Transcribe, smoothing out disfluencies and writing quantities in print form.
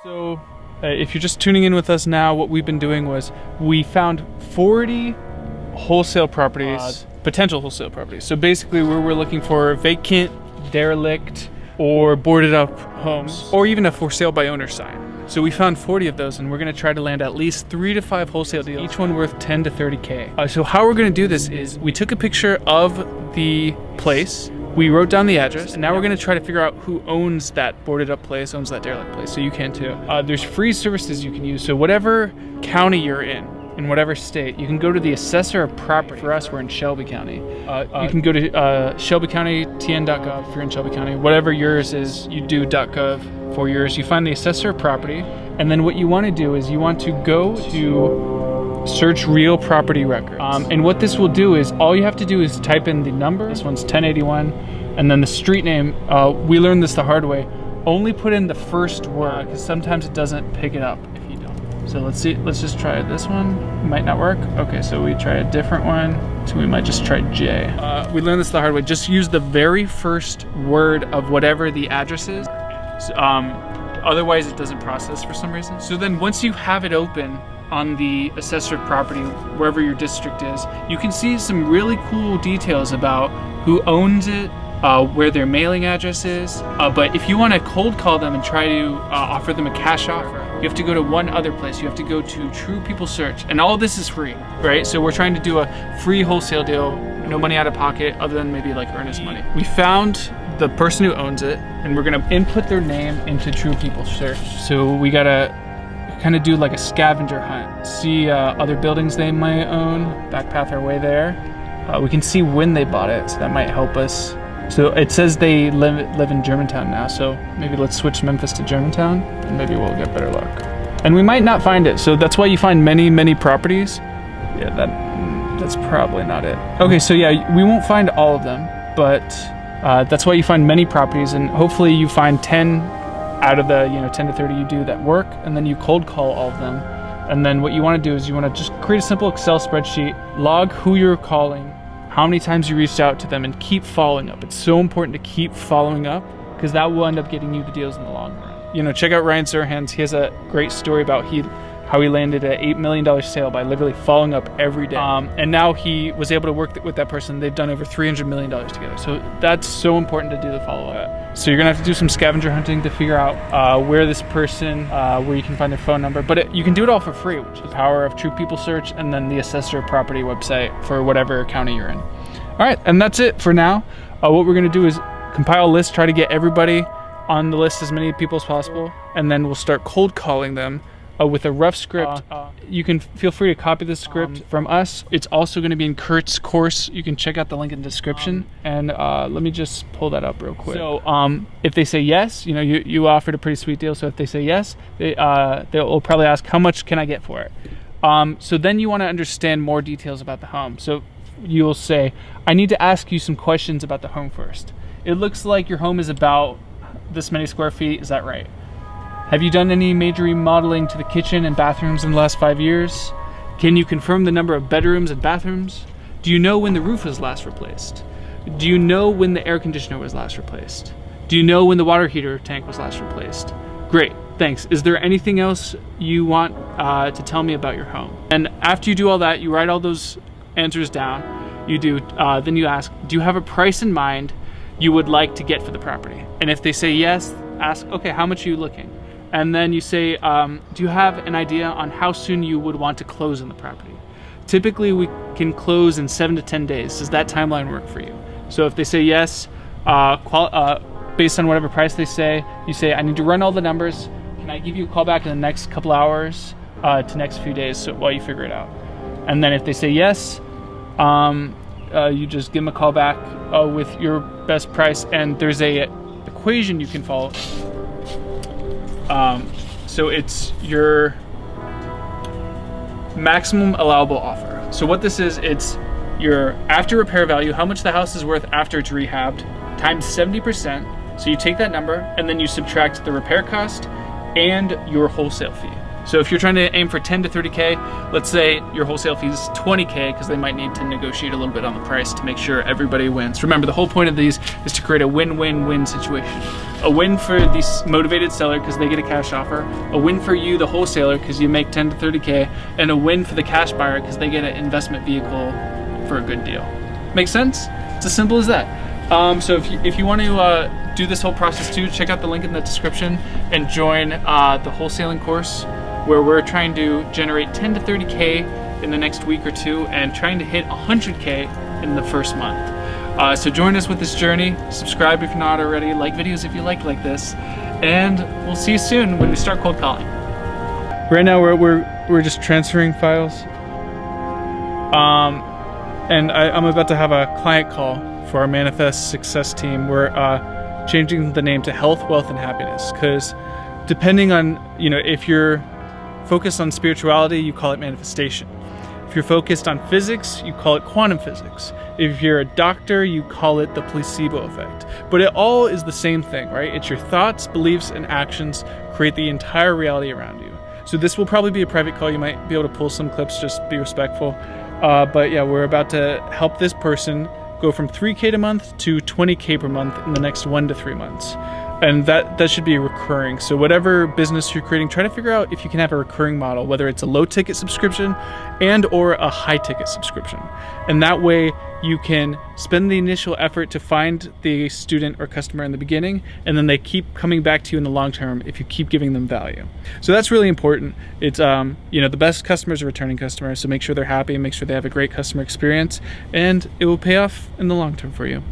So if you're just tuning in with us now, what we've been doing was we found 40 wholesale properties, potential wholesale properties. So basically we're looking for vacant, derelict, or boarded up homes, or even a for sale by owner sign. So we found 40 of those, and we're gonna try to land at least 3 to 5 wholesale deals, each one worth 10 to 30K. So how we're gonna do this is we took a picture of the place, we wrote down the address, and now we're gonna try to figure out who owns that boarded up place, owns that derelict place, so you can too. There's free services you can use, so whatever county you're in whatever state, you can go to the assessor of property. For us, we're in Shelby County. You can go to shelbycountyn.gov if you're in Shelby County. Whatever yours is, you do .gov for yours. You find the assessor of property, and then what you want to do is you want to go to search real property records. And what this will do is all you have to do is type in the number. This one's 1081, and then the street name. We learned this the hard way. Only put in the first word, because sometimes it doesn't pick it up if you don't. So let's see, let's just try this one. Might not work. Okay, so we try a different one. So we might just try J. We learned this the hard way. Just use the very first word of whatever the address is. Otherwise it doesn't process for some reason. So then once you have it open on the assessor property, wherever your district is, you can see some really cool details about who owns it, where their mailing address is. But if you want to cold call them and try to offer them a cash offer, you have to go to one other place. You have to go to True People Search, and all of this is free, right? So we're trying to do a free wholesale deal, no money out of pocket other than maybe like earnest money. We found the person who owns it, and we're gonna input their name into True People Search. So we gotta kind of do like a scavenger hunt, see other buildings they might own, backpath our way there. We can see when they bought it, so that might help us. So it says they live in Germantown now, so maybe let's switch Memphis to Germantown, and maybe we'll get better luck. And we might not find it, so that's why you find many properties. Yeah, that's probably not it. Okay, so yeah, we won't find all of them, but that's why you find many properties, and hopefully you find 10 out of the 10 to 30 you do that work, and then you cold call all of them. And then what you want to do is you want to just create a simple Excel spreadsheet, log who you're calling, how many times you reached out to them, and keep following up. It's so important to keep following up, because that will end up getting you the deals in the long run. Check out Ryan Serhans. He has a great story about how he landed an $8 million sale by literally following up every day. And now he was able to work with that person. They've done over $300 million together. So that's so important to do the follow-up. So you're gonna have to do some scavenger hunting to figure out where this person, where you can find their phone number. But you can do it all for free, which is the power of True People Search and then the assessor property website for whatever county you're in. All right, and that's it for now. What we're gonna do is compile a list, try to get everybody on the list, as many people as possible, and then we'll start cold calling them with a rough script. You can feel free to copy this script from us. It's also going to be in Kurt's course. You can check out the link in the description. And let me just pull that up real quick. So if they say yes, you offered a pretty sweet deal. So if they say yes, they'll probably ask, how much can I get for it? So then you want to understand more details about the home. So you'll say, I need to ask you some questions about the home first. It looks like your home is about this many square feet. Is that right? Have you done any major remodeling to the kitchen and bathrooms in the last 5 years? Can you confirm the number of bedrooms and bathrooms? Do you know when the roof was last replaced? Do you know when the air conditioner was last replaced? Do you know when the water heater tank was last replaced? Great, thanks. Is there anything else you want to tell me about your home? And after you do all that, you write all those answers down. Then you ask, do you have a price in mind you would like to get for the property? And if they say yes, ask, okay, how much are you looking? And then you say, do you have an idea on how soon you would want to close on the property? Typically, we can close in 7 to 10 days. Does that timeline work for you? So if they say yes, based on whatever price they say, you say, I need to run all the numbers. Can I give you a call back in the next couple hours to next few days while you figure it out? And then if they say yes, you just give them a call back with your best price. And there's a equation you can follow. So it's your maximum allowable offer. So what this is, it's your after repair value, how much the house is worth after it's rehabbed, times 70%. So you take that number and then you subtract the repair cost and your wholesale fee. So if you're trying to aim for 10 to 30K, let's say your wholesale fee is 20K, because they might need to negotiate a little bit on the price to make sure everybody wins. Remember, the whole point of these is to create a win-win-win situation. A win for the motivated seller because they get a cash offer, a win for you, the wholesaler, because you make 10 to 30K, and a win for the cash buyer because they get an investment vehicle for a good deal. Make sense? It's as simple as that. So if you want to do this whole process too, check out the link in the description and join the wholesaling course, where we're trying to generate 10 to 30K in the next week or two and trying to hit 100K in the first month. So join us with this journey. Subscribe if you're not already. Like videos if you like this. And we'll see you soon when we start cold calling. Right now we're just transferring files. And I'm about to have a client call for our Manifest Success team. We're changing the name to Health, Wealth, and Happiness, because depending on, if you're focused on spirituality, you call it manifestation. If you're focused on physics, you call it quantum physics. If you're a doctor, you call it the placebo effect. But it all is the same thing, right? It's your thoughts, beliefs, and actions create the entire reality around you. So this will probably be a private call. You might be able to pull some clips, just be respectful. But yeah, we're about to help this person go from 3K a month to 20K per month in the next 1 to 3 months. And that should be recurring. So whatever business you're creating, try to figure out if you can have a recurring model, whether it's a low ticket subscription and or a high ticket subscription. And that way you can spend the initial effort to find the student or customer in the beginning, and then they keep coming back to you in the long term if you keep giving them value. So that's really important. It's the best customers are returning customers, so make sure they're happy, make sure they have a great customer experience, and it will pay off in the long term for you.